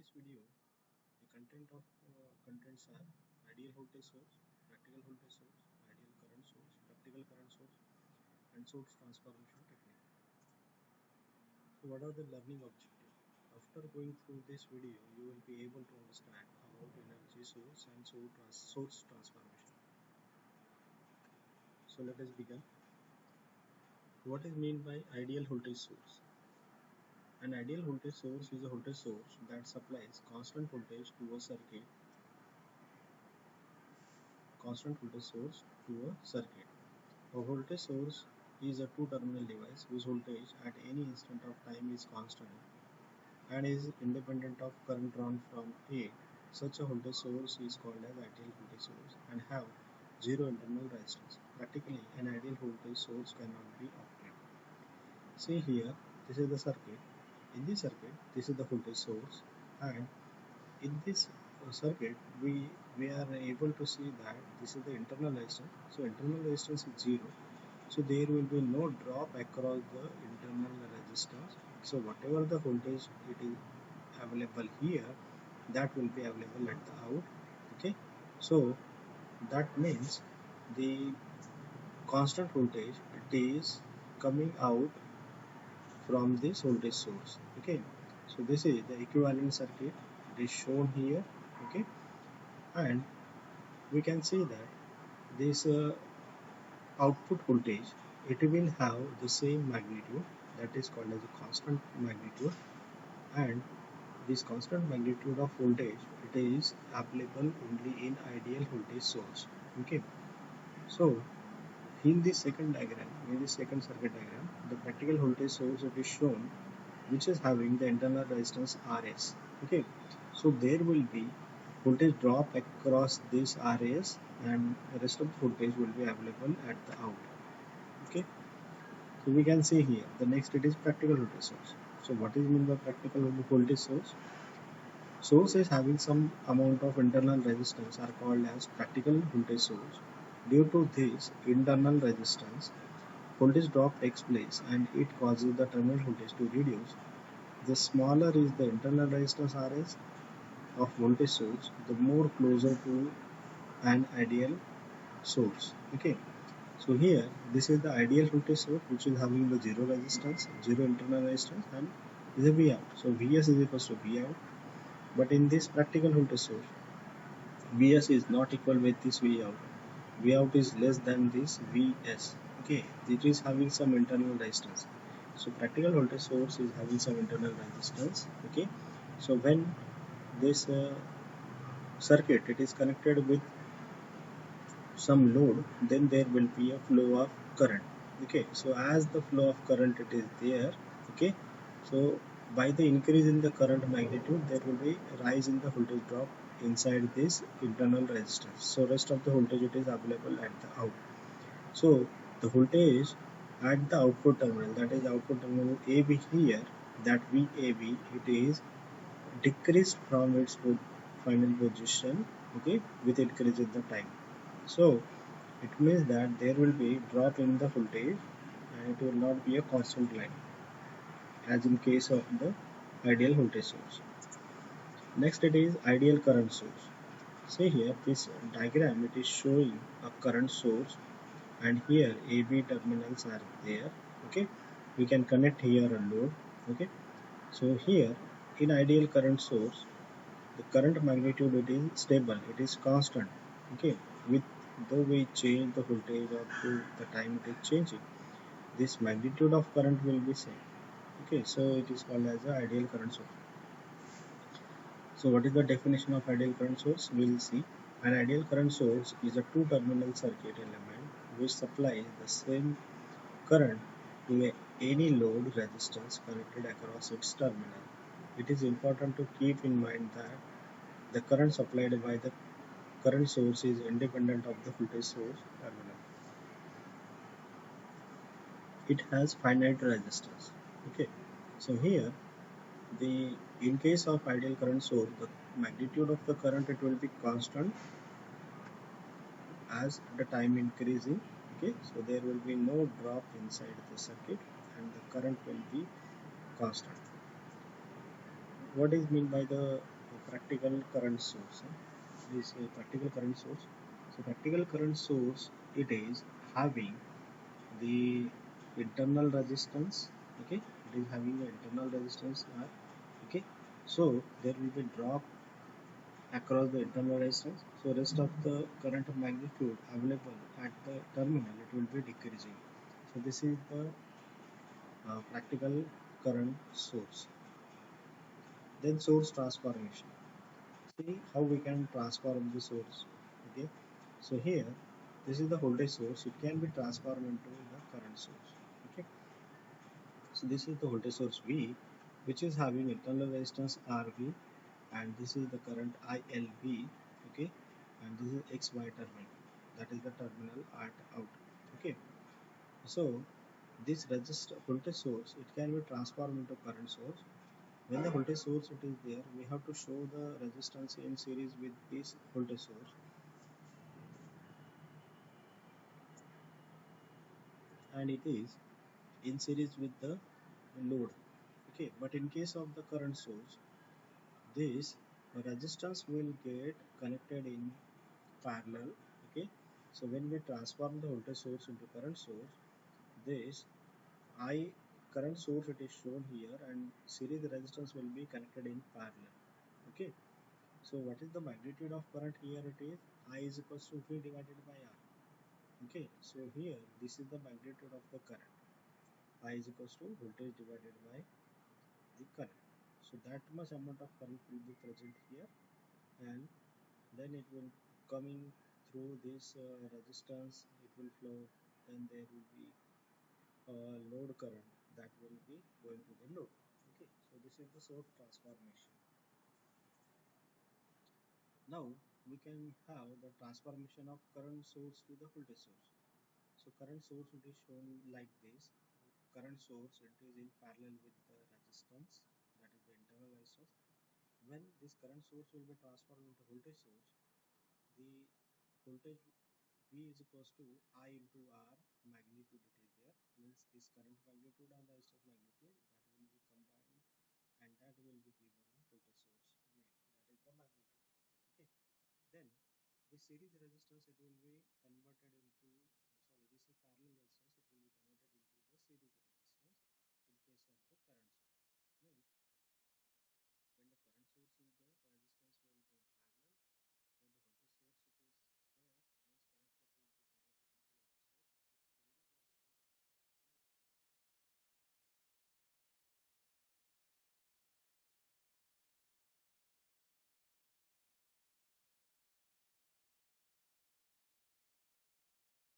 this video, the content of contents are ideal voltage source, practical voltage source, ideal current source, practical current source, and source transformation technique. So, what are the learning objectives? After going through this video, you will be able to understand about energy source and source transformation. So, let us begin. What is meant by ideal voltage source? An ideal voltage source is a voltage source that supplies constant voltage source to a circuit. A voltage source is a two-terminal device whose voltage at any instant of time is constant and is independent of current drawn from it. Such a voltage source is called as ideal voltage source and have zero internal resistance. Practically, an ideal voltage source cannot be operated. See here, this is the circuit. In this circuit, this is the voltage source, and in this circuit, we are able to see that this is the internal resistance. So internal resistance is zero. So there will be no drop across the internal resistance. So whatever the voltage it is available here, that will be available at the out. Okay, so that means the constant voltage it is coming out from this voltage source. Okay, so this is the equivalent circuit. It is shown here. Okay, and we can see that this output voltage it will have the same magnitude, that is called as a constant magnitude, and this constant magnitude of voltage it is applicable only in ideal voltage source. Okay, so in this second diagram, in this second circuit diagram, the practical voltage source it is shown which is having the internal resistance Rs. Okay, so there will be voltage drop across this Rs and the rest of the voltage will be available at the out. Okay, so we can see here the next it is practical voltage source. So what is mean by practical voltage source? Source is having some amount of internal resistance are called as practical voltage source. Due to this internal resistance, voltage drop takes place and it causes the terminal voltage to reduce. The smaller is the internal resistance Rs of voltage source, the more closer to an ideal source. Okay, so here this is the ideal voltage source which is having the zero resistance, zero internal resistance, and is a V out. So Vs is equals to V out. But in this practical voltage source, Vs is not equal with this V out. V out is less than this Vs. Okay, it is having some internal resistance. So practical voltage source is having some internal resistance. Okay, so when this circuit it is connected with some load, then there will be a flow of current. Okay, so as the flow of current it is there. Okay, so by the increase in the current magnitude, there will be a rise in the voltage drop inside this internal resistance. So rest of the voltage it is available at the out. So the voltage at the output terminal, that is output terminal AB here, that VAB it is decreased from its final position. Okay, with increase in the time. So it means that there will be drop in the voltage and it will not be a constant line as in case of the ideal voltage source. Next it is ideal current source. See here this diagram it is showing a current source and here AB terminals are there. Okay, we can connect here a load. Okay, so here in ideal current source the current magnitude it is stable, it is constant. Okay, with though we change the voltage up to the time it is changing, this magnitude of current will be same. Okay, so it is called as the ideal current source. So what is the definition of ideal current source? We will see. An ideal current source is a two-terminal circuit element which supplies the same current to any load resistance connected across its terminal. It is important to keep in mind that the current supplied by the current source is independent of the voltage source terminal. It has finite resistance. Okay, so here the in case of ideal current source, the magnitude of the current it will be constant as the time increasing. Okay, so there will be no drop inside the circuit and the current will be constant. what is mean by the practical current source? Is a practical current source. So practical current source, it is having the internal resistance. Okay, it is having the internal resistance R. Okay, so there will be drop across the internal resistance. So rest of the current magnitude available at the terminal, it will be decreasing. So this is the practical current source. Then source transformation. See how we can transform the source. Okay, so here this is the voltage source. It can be transformed into the current source. Okay, so this is the voltage source V, which is having internal resistance RV, and this is the current ILV. Okay, and this is XY terminal. That is the terminal at out. Okay, so this resistor voltage source, it can be transformed into current source. When the voltage source it is there, we have to show the resistance in series with this voltage source, and it is in series with the load. Okay, but in case of the current source, this resistance will get connected in parallel. Okay, so when we transform the voltage source into current source, this I current source it is shown here, and series resistance will be connected in parallel. Okay, so what is the magnitude of current here? It is I is equals to V divided by R. Okay, so here this is the magnitude of the current. I is equals to voltage divided by the current. So that much amount of current will be present here, and then it will coming through this resistance. It will flow. Then there will be load current that will be going to the load. Okay, so this is the source transformation. Now we can have the transformation of current source to the voltage source. So current source it is shown like this. Current source it is in parallel with the resistance, that is the internal resistance. When this current source will be transformed into voltage source, the voltage V is equals to I into R magnitude it is there, means this current magnitude and the resistance magnitude that will be combined, and that will be given a voltage source name, that is the magnitude. Okay, then this series resistance it will be converted into, sorry, this is parallel